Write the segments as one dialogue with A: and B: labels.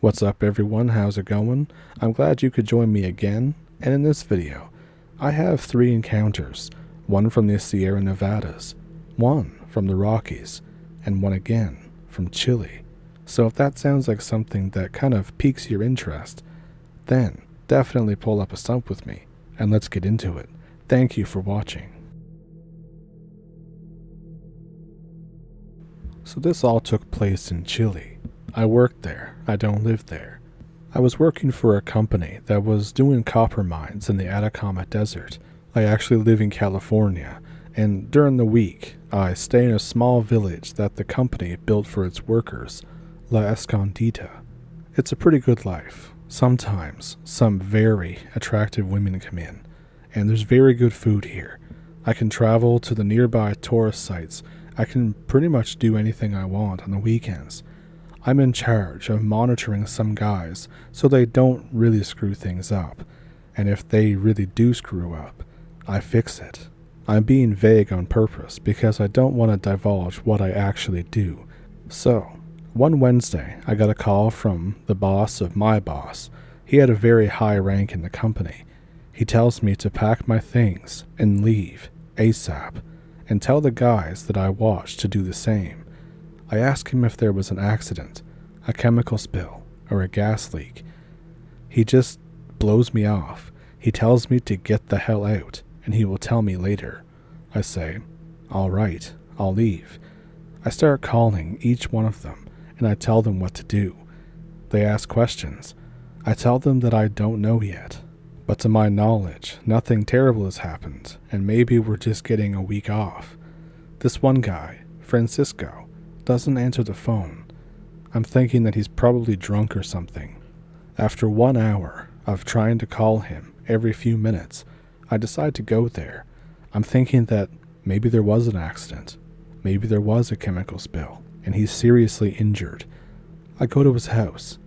A: What's up everyone, how's it going? I'm glad you could join me again, and in this video, I have 3 encounters, one from the Sierra Nevadas, one from the Rockies, and one again from Chile. So if that sounds like something that kind of piques your interest, then definitely pull up a stump with me, and let's get into it. Thank you for watching. So this all took place in Chile. I worked there, I don't live there. I was working for a company that was doing copper mines in the Atacama Desert. I actually live in California, and during the week, I stay in a small village that the company built for its workers, La Escondida. It's a pretty good life. Sometimes, some very attractive women come in, and there's very good food here. I can travel to the nearby tourist sites. I can pretty much do anything I want on the weekends. I'm in charge of monitoring some guys so they don't really screw things up, and if they really do screw up, I fix it. I'm being vague on purpose because I don't want to divulge what I actually do. So, one Wednesday, I got a call from the boss of my boss. He had a very high rank in the company. He tells me to pack my things and leave ASAP, and tell the guys that I watch to do the same. I ask him if there was an accident, a chemical spill, or a gas leak. He just blows me off. He tells me to get the hell out, and he will tell me later. I say, all right, I'll leave. I start calling each one of them, and I tell them what to do. They ask questions. I tell them that I don't know yet. But to my knowledge, nothing terrible has happened, and maybe we're just getting a week off. This one guy, Francisco, doesn't answer the phone. I'm thinking that he's probably drunk or something. After 1 hour of trying to call him every few minutes, I decide to go there. I'm thinking that maybe there was an accident. Maybe there was a chemical spill, and he's seriously injured. I go to his house.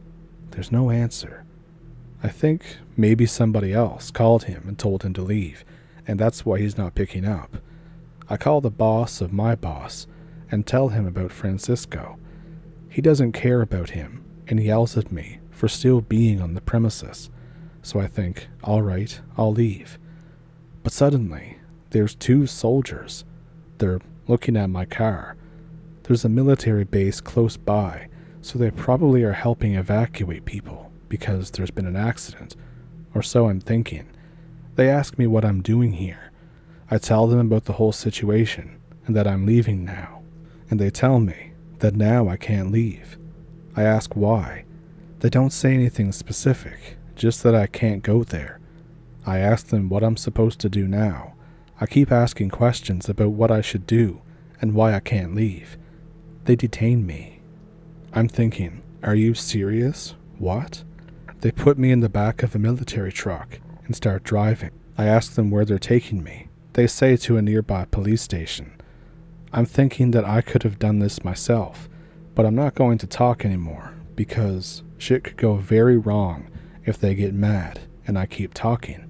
A: There's no answer. I think maybe somebody else called him and told him to leave, and that's why he's not picking up. I call the boss of my boss and tell him about Francisco. He doesn't care about him, and he yells at me for still being on the premises. So I think, all right, I'll leave. But suddenly, there's 2 soldiers. They're looking at my car. There's a military base close by, so they probably are helping evacuate people because there's been an accident, or so I'm thinking. They ask me what I'm doing here. I tell them about the whole situation and that I'm leaving now. And they tell me that now I can't leave. I ask why. They don't say anything specific, just that I can't go there. I ask them what I'm supposed to do now. I keep asking questions about what I should do and why I can't leave. They detain me. I'm thinking, are you serious? What? They put me in the back of a military truck and start driving. I ask them where they're taking me. They say to a nearby police station. I'm thinking that I could have done this myself, but I'm not going to talk anymore because shit could go very wrong if they get mad and I keep talking.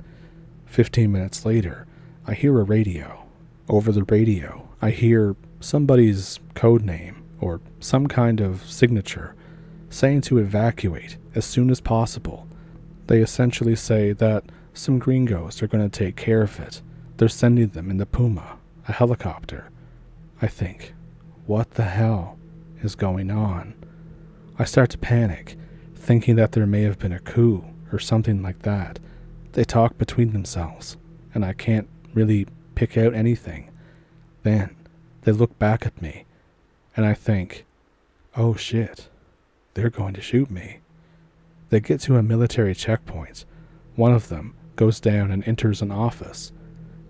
A: 15 minutes later, I hear a radio. Over the radio, I hear somebody's code name or some kind of signature saying to evacuate as soon as possible. They essentially say that some gringos are going to take care of it. They're sending them in the Puma, a helicopter. I think, what the hell is going on? I start to panic, thinking that there may have been a coup or something like that. They talk between themselves, and I can't really pick out anything. Then, they look back at me, and I think, oh shit, they're going to shoot me. They get to a military checkpoint. One of them goes down and enters an office.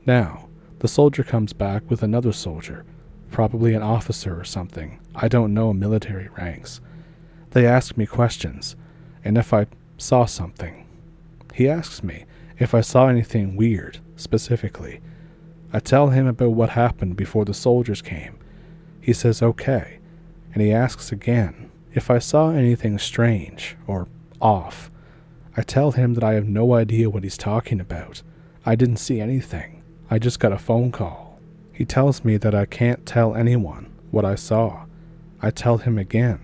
A: Now, the soldier comes back with another soldier, probably an officer or something. I don't know military ranks. They ask me questions, and if I saw something. He asks me if I saw anything weird, specifically. I tell him about what happened before the soldiers came. He says okay, and he asks again if I saw anything strange or off. I tell him that I have no idea what he's talking about. I didn't see anything. I just got a phone call. He tells me that I can't tell anyone what I saw. I tell him again,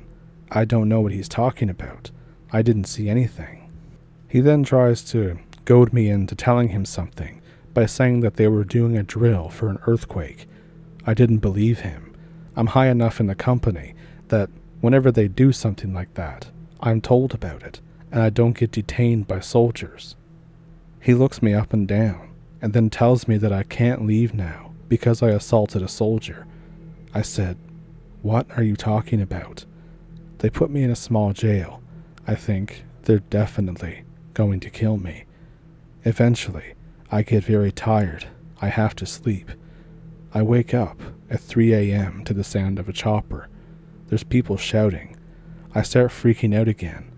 A: I don't know what he's talking about. I didn't see anything. He then tries to goad me into telling him something by saying that they were doing a drill for an earthquake. I didn't believe him. I'm high enough in the company that whenever they do something like that, I'm told about it, and I don't get detained by soldiers. He looks me up and down, and then tells me that I can't leave now because I assaulted a soldier. I said, "What are you talking about?" They put me in a small jail. I think they're definitely going to kill me. Eventually, I get very tired. I have to sleep. I wake up at 3 a.m. to the sound of a chopper. There's people shouting. I start freaking out again.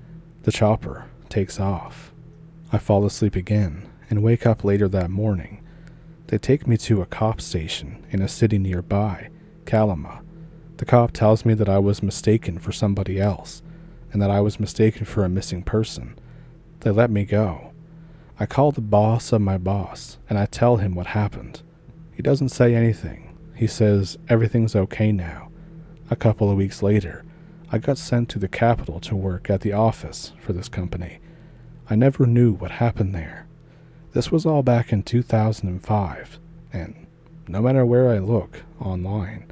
A: The chopper takes off. I fall asleep again and wake up later that morning. They take me to a cop station in a city nearby, Kalama. The cop tells me that I was mistaken for somebody else and that I was mistaken for a missing person. They let me go. I call the boss of my boss and I tell him what happened. He doesn't say anything. He says everything's okay now. A couple of weeks later, I got sent to the capital to work at the office for this company. I never knew what happened there. This was all back in 2005, and no matter where I look online,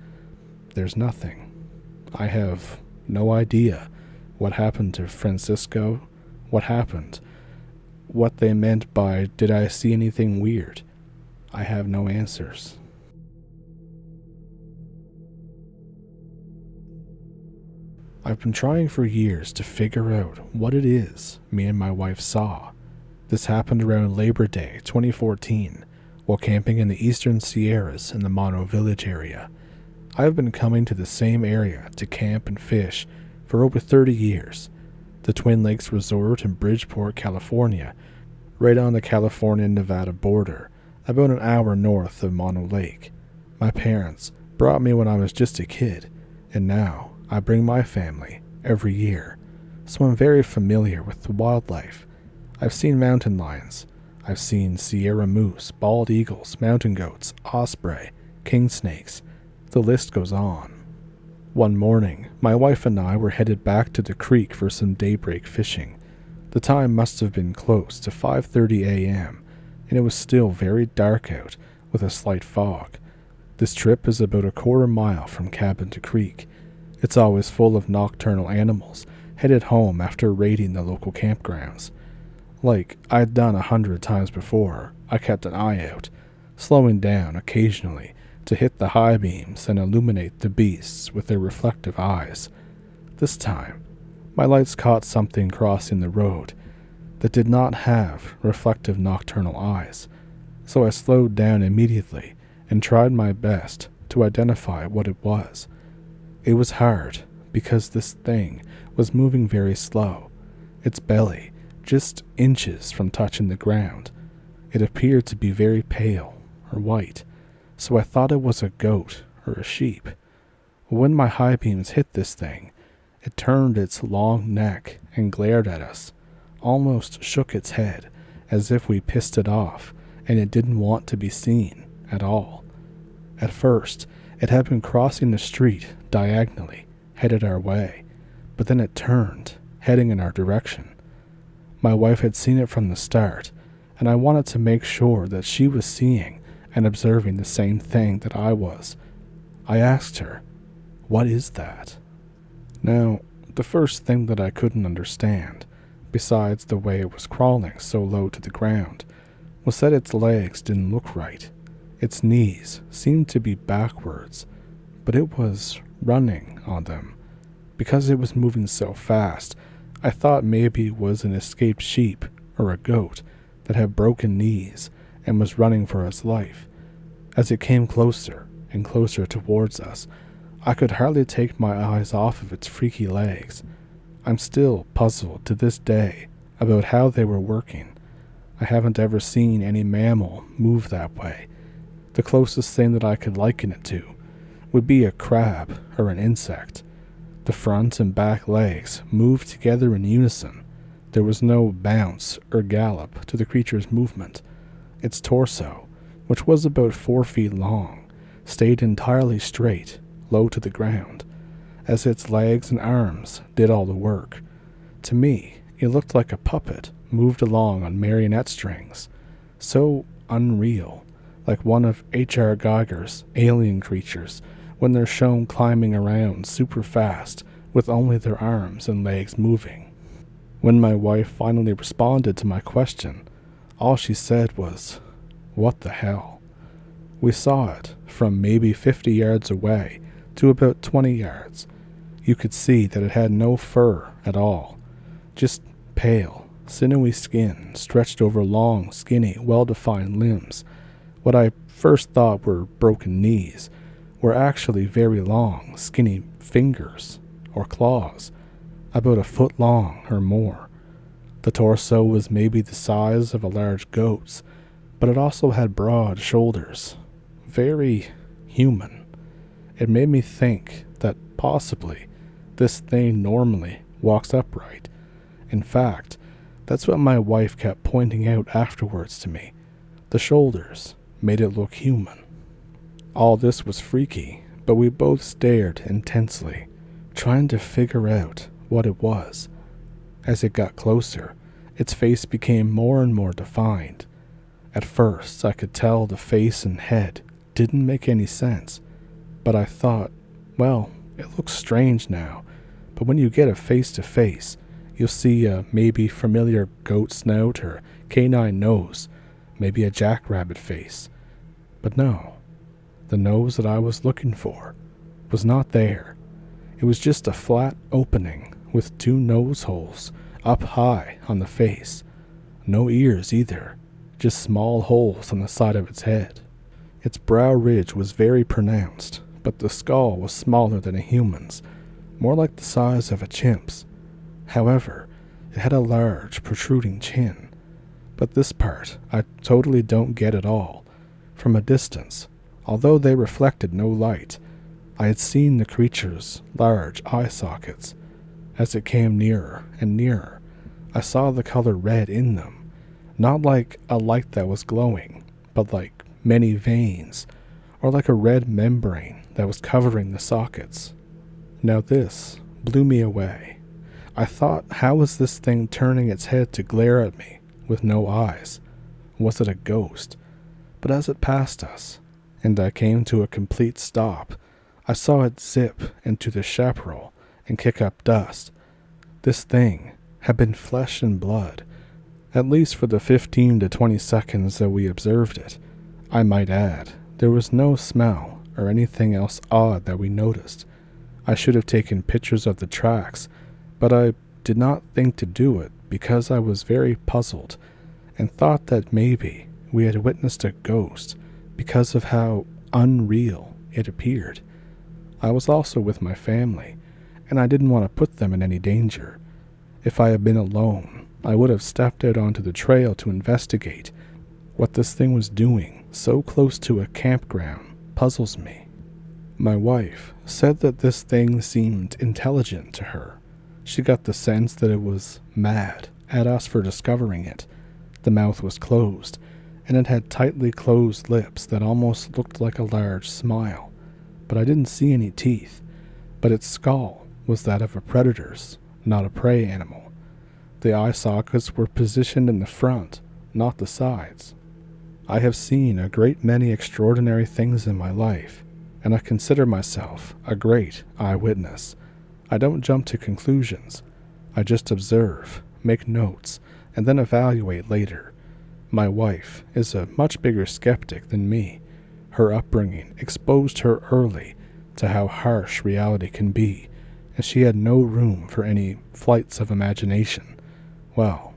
A: there's nothing. I have no idea what happened to Francisco, what happened, what they meant by "did I see anything weird?" I have no answers. I've been trying for years to figure out what it is me and my wife saw. This happened around Labor Day 2014 while camping in the eastern Sierras in the Mono Village area. I have been coming to the same area to camp and fish for over 30 years. The Twin Lakes Resort in Bridgeport, California, right on the California-Nevada border, about an hour north of Mono Lake. My parents brought me when I was just a kid, and now I bring my family every year, so I'm very familiar with the wildlife. I've seen mountain lions. I've seen Sierra moose, bald eagles, mountain goats, osprey, king snakes. The list goes on. One morning, my wife and I were headed back to the creek for some daybreak fishing. The time must have been close to 5:30 a.m., and it was still very dark out with a slight fog. This trip is about a quarter mile from cabin to creek. It's always full of nocturnal animals headed home after raiding the local campgrounds. Like I'd done 100 times before, I kept an eye out, slowing down occasionally to hit the high beams and illuminate the beasts with their reflective eyes. This time, my lights caught something crossing the road that did not have reflective nocturnal eyes, so I slowed down immediately and tried my best to identify what it was. It was hard because this thing was moving very slow, its belly just inches from touching the ground. It appeared to be very pale or white, so I thought it was a goat or a sheep. When my high beams hit this thing, it turned its long neck and glared at us, almost shook its head as if we pissed it off and it didn't want to be seen at all. At first, it had been crossing the street diagonally, headed our way, but then it turned, heading in our direction. My wife had seen it from the start, and I wanted to make sure that she was seeing and observing the same thing that I was. I asked her, "What is that?" Now, the first thing that I couldn't understand, besides the way it was crawling so low to the ground, was that its legs didn't look right. Its knees seemed to be backwards, but it was running on them. Because it was moving so fast, I thought maybe it was an escaped sheep or a goat that had broken knees and was running for its life. As it came closer and closer towards us, I could hardly take my eyes off of its freaky legs. I'm still puzzled to this day about how they were working. I haven't ever seen any mammal move that way. The closest thing that I could liken it to would be a crab or an insect. The front and back legs moved together in unison. There was no bounce or gallop to the creature's movement. Its torso, which was about 4 feet long, stayed entirely straight, low to the ground, as its legs and arms did all the work. To me, He looked like a puppet moved along on marionette strings. So unreal, like one of H.R. Geiger's alien creatures when they're shown climbing around super fast with only their arms and legs moving. When my wife finally responded to my question, all she said was, "What the hell?" We saw it from maybe 50 yards away to about 20 yards. You could see that it had no fur at all, just pale, sinewy skin stretched over long, skinny, well-defined limbs. What I first thought were broken knees were actually very long, skinny fingers or claws, about a foot long or more. The torso was maybe the size of a large goat's, but it also had broad shoulders. Very human. It made me think that possibly this thing normally walks upright. In fact, that's what my wife kept pointing out afterwards to me. The shoulders made it look human. All this was freaky, but we both stared intensely, trying to figure out what it was. As it got closer, its face became more and more defined. At first, I could tell the face and head didn't make any sense, but I thought, well, it looks strange now, but when you get a face-to-face, you'll see a maybe familiar goat snout or canine nose, maybe a jackrabbit face. But no, the nose that I was looking for was not there. It was just a flat opening with 2 nose holes up high on the face. No ears either, just small holes on the side of its head. Its brow ridge was very pronounced, but the skull was smaller than a human's, more like the size of a chimp's. However, it had a large, protruding chin. But this part I totally don't get at all. From a distance, although they reflected no light, I had seen the creature's large eye sockets. As it came nearer and nearer, I saw the color red in them, not like a light that was glowing, but like many veins, or like a red membrane that was covering the sockets. Now this blew me away. I thought, how was this thing turning its head to glare at me with no eyes? Was it a ghost? But as it passed us, and I came to a complete stop, I saw it zip into the chaparral and kick up dust. This thing had been flesh and blood, at least for the 15 to 20 seconds that we observed it. I might add, there was no smell or anything else odd that we noticed. I should have taken pictures of the tracks, but I did not think to do it because I was very puzzled and thought that maybe we had witnessed a ghost because of how unreal it appeared. I was also with my family, and I didn't want to put them in any danger. If I had been alone, I would have stepped out onto the trail to investigate. What this thing was doing so close to a campground puzzles me. My wife said that this thing seemed intelligent to her. She got the sense that it was mad at us for discovering it. The mouth was closed, and it had tightly closed lips that almost looked like a large smile. But I didn't see any teeth. But its skull was that of a predator's, not a prey animal. The eye sockets were positioned in the front, not the sides. I have seen a great many extraordinary things in my life, and I consider myself a great eyewitness. I don't jump to conclusions. I just observe, make notes, and then evaluate later. My wife is a much bigger skeptic than me. Her upbringing exposed her early to how harsh reality can be, and she had no room for any flights of imagination. Well,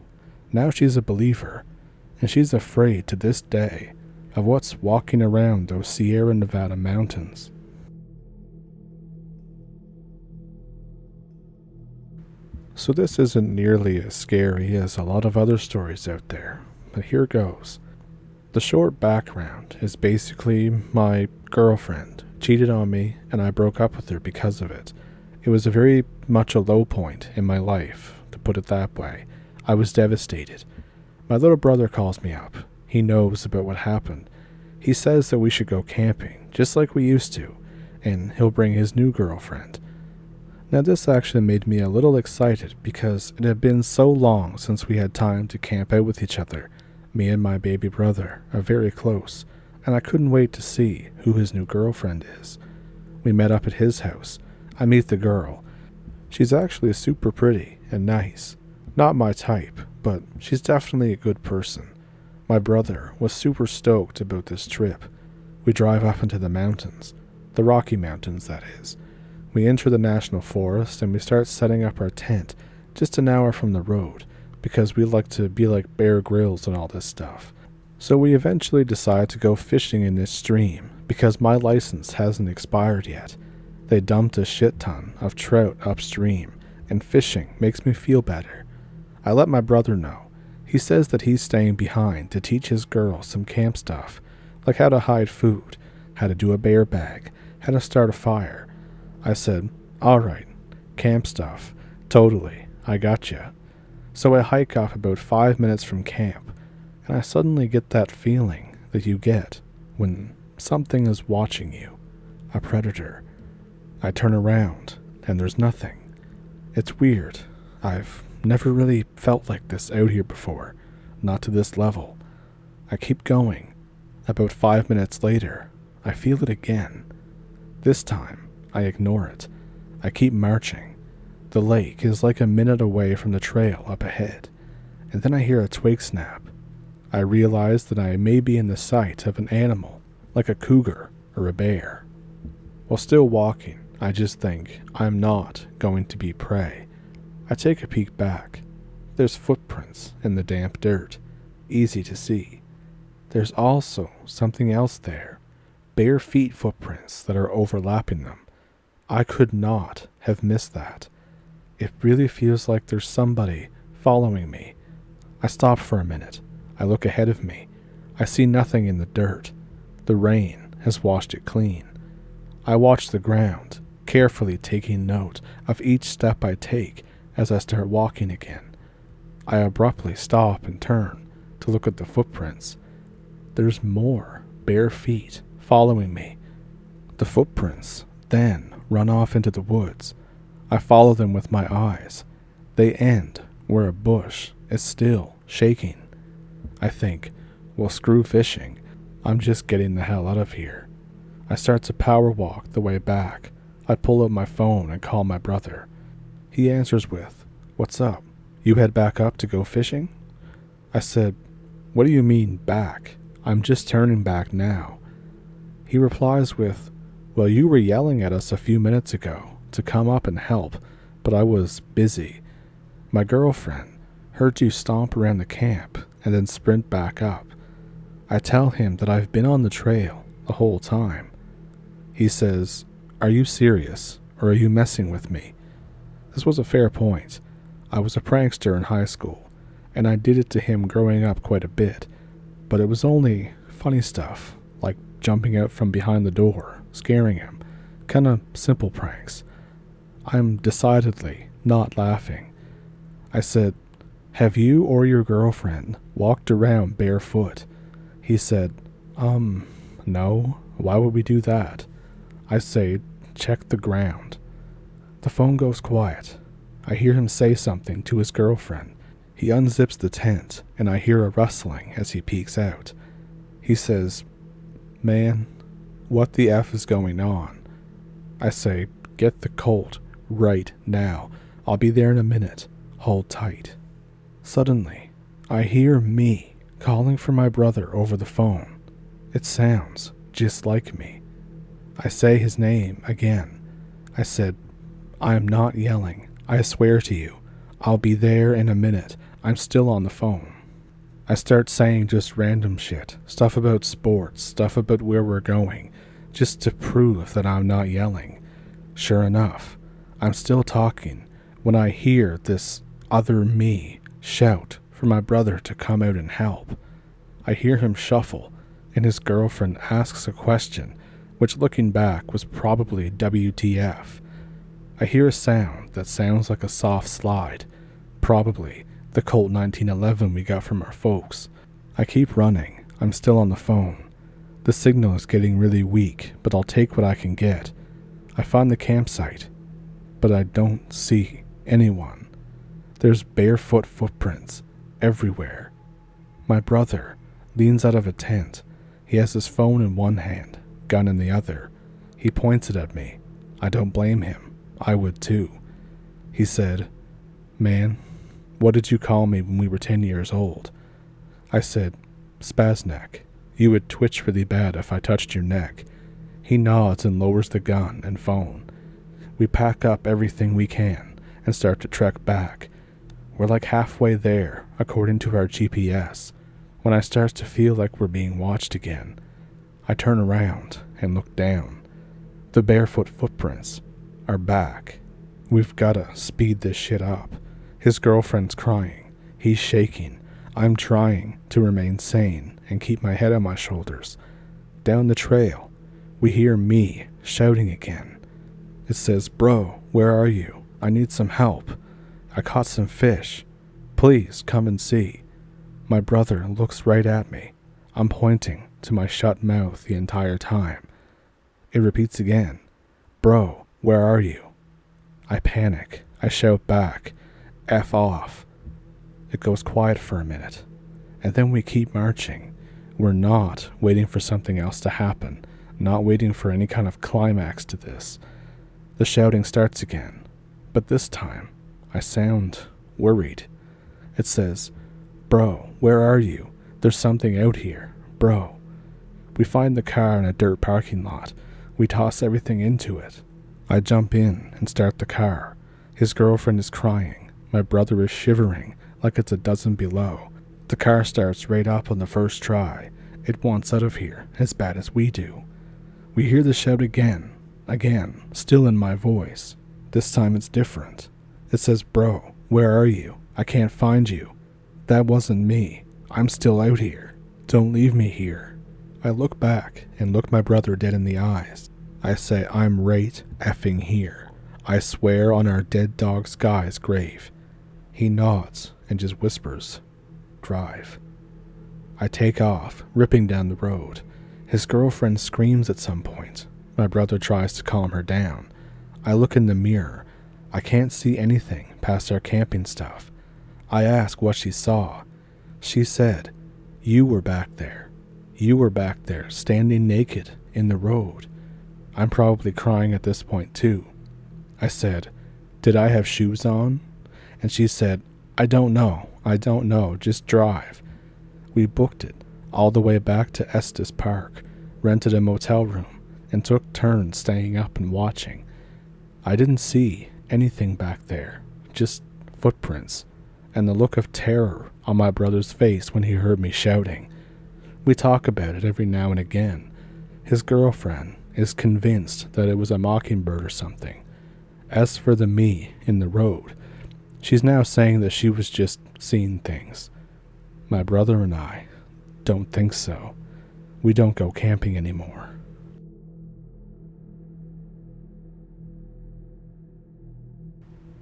A: now she's a believer, and she's afraid to this day of what's walking around those Sierra Nevada mountains. So this isn't nearly as scary as a lot of other stories out there, but here goes. The short background is basically my girlfriend cheated on me and I broke up with her because of it. It was a very much a low point in my life, to put it that way. I was devastated. My little brother calls me up. He knows about what happened. He says that we should go camping, just like we used to, and he'll bring his new girlfriend. Now this actually made me a little excited because it had been so long since we had time to camp out with each other. Me and my baby brother are very close, and I couldn't wait to see who his new girlfriend is. We met up at his house. I meet the girl. She's actually super pretty and nice. Not my type, but she's definitely a good person. My brother was super stoked about this trip. We drive up into the mountains, the Rocky Mountains that is. We enter the national forest and we start setting up our tent just an hour from the road because we like to be like Bear Grylls and all this stuff. So we eventually decide to go fishing in this stream because my license hasn't expired yet. They dumped a shit ton of trout upstream, and fishing makes me feel better. I let my brother know. He says that he's staying behind to teach his girl some camp stuff, like how to hide food, how to do a bear bag, how to start a fire. I said, alright, camp stuff, totally, I gotcha. So I hike up about 5 minutes from camp, and I suddenly get that feeling that you get when something is watching you, a predator. I turn around, and there's nothing. It's weird. I've never really felt like this out here before, not to this level. I keep going. About 5 minutes later, I feel it again. This time, I ignore it. I keep marching. The lake is like a minute away from the trail up ahead, and then I hear a twig snap. I realize that I may be in the sight of an animal, like a cougar or a bear. While still walking, I just think I'm not going to be prey. I take a peek back. There's footprints in the damp dirt, easy to see. There's also something else there, bare feet footprints that are overlapping them. I could not have missed that. It really feels like there's somebody following me. I stop for a minute. I look ahead of me. I see nothing in the dirt. The rain has washed it clean. I watch the ground, carefully taking note of each step I take as I start walking again. I abruptly stop and turn to look at the footprints. There's more bare feet following me. The footprints then run off into the woods. I follow them with my eyes. They end where a bush is still shaking. I think, well, screw fishing. I'm just getting the hell out of here. I start to power walk the way back. I pull out my phone and call my brother. He answers with, "What's up? You head back up to go fishing?" I said, "What do you mean back? I'm just turning back now." He replies with, "Well, you were yelling at us a few minutes ago to come up and help, but I was busy. My girlfriend heard you stomp around the camp and then sprint back up." I tell him that I've been on the trail the whole time. He says, "Are you serious, or are you messing with me?" This was a fair point. I was a prankster in high school, and I did it to him growing up quite a bit, but it was only funny stuff, like jumping out from behind the door, scaring him, kinda simple pranks. I'm decidedly not laughing. I said, "Have you or your girlfriend walked around barefoot?" He said, no, why would we do that?" I say, "Check the ground." The phone goes quiet. I hear him say something to his girlfriend. He unzips the tent, and I hear a rustling as he peeks out. He says, "Man, what the F is going on?" I say, "Get the Colt right now. I'll be there in a minute. Hold tight." Suddenly, I hear me calling for my brother over the phone. It sounds just like me. I say his name again. I said, "I am not yelling. I swear to you. I'll be there in a minute. I'm still on the phone." I start saying just random shit, stuff about sports, stuff about where we're going, just to prove that I'm not yelling. Sure enough, I'm still talking when I hear this other me shout for my brother to come out and help. I hear him shuffle, and his girlfriend asks a question, which looking back was probably WTF. I hear a sound that sounds like a soft slide, probably the Colt 1911 we got from our folks. I keep running. I'm still on the phone. The signal is getting really weak, but I'll take what I can get. I find the campsite. but I don't see anyone. There's barefoot footprints everywhere. My brother leans out of a tent. He has his phone in one hand, gun in the other. He points it at me. I don't blame him. I would too. He said, "Man, what did you call me when we were 10 years old?" I said, "Spazneck. You would twitch really bad if I touched your neck." He nods and lowers the gun and phone. We pack up everything we can and start to trek back. We're like halfway there, according to our GPS, when I start to feel like we're being watched again. I turn around and look down. The barefoot footprints are back. We've gotta speed this shit up. His girlfriend's crying. He's shaking. I'm trying to remain sane and keep my head on my shoulders. Down the trail, we hear me shouting again. It says, "Bro, where are you? I need some help. I caught some fish. Please come and see." My brother looks right at me. I'm pointing to my shut mouth the entire time. It repeats again. "Bro, where are you?" I panic. I shout back, "F off." It goes quiet for a minute, and then we keep marching. We're not waiting for something else to happen, not waiting for any kind of climax to this. The shouting starts again, but this time I sound worried. It says, "Bro, where are you? There's something out here, bro." We find the car in a dirt parking lot. We toss everything into it. I jump in and start the car. His girlfriend is crying. My brother is shivering like it's a dozen below. The car starts right up on the first try. It wants out of here as bad as we do. We hear the shout again, still in my voice. This time it's different. It says, "Bro, where are you? I can't find you. That wasn't me. I'm still out here. Don't leave me here." I look back and look my brother dead in the eyes. I say, "I'm right effing here. I swear on our dead dog Sky's grave." He nods and just whispers, "Drive." I take off, ripping down the road. His girlfriend screams at some point. My brother tries to calm her down. I look in the mirror. I can't see anything past our camping stuff. I ask what she saw. She said, "You were back there. You were back there, standing naked in the road." I'm probably crying at this point too. I said, "Did I have shoes on?" And she said, I don't know, just drive." We booked it all the way back to Estes Park, rented a motel room, and took turns staying up and watching. I didn't see anything back there, just footprints, and the look of terror on my brother's face when he heard me shouting. We talk about it every now and again. His girlfriend is convinced that it was a mockingbird or something. As for the me in the road, she's now saying that she was just seeing things. My brother and I don't think so. We don't go camping anymore.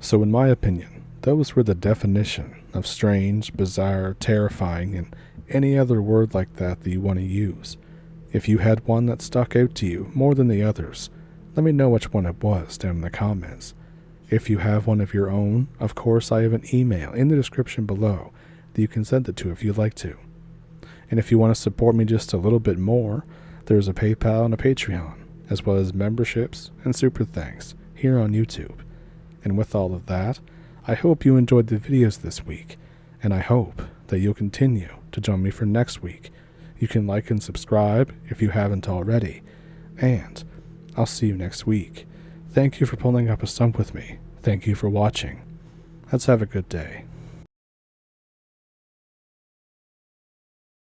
A: So in my opinion, those were the definition of strange, bizarre, terrifying, and any other word like that you want to use. If you had one that stuck out to you more than the others, let me know which one it was down in the comments. If you have one of your own, of course I have an email in the description below that you can send it to if you'd like to. And if you want to support me just a little bit more, there's a PayPal and a Patreon, as well as memberships and super thanks here on YouTube. And with all of that, I hope you enjoyed the videos this week, and I hope that you'll continue to join me for next week. You can like and subscribe if you haven't already, and I'll see you next week. Thank you for pulling up a stump with me. Thank you for watching. Let's have a good day.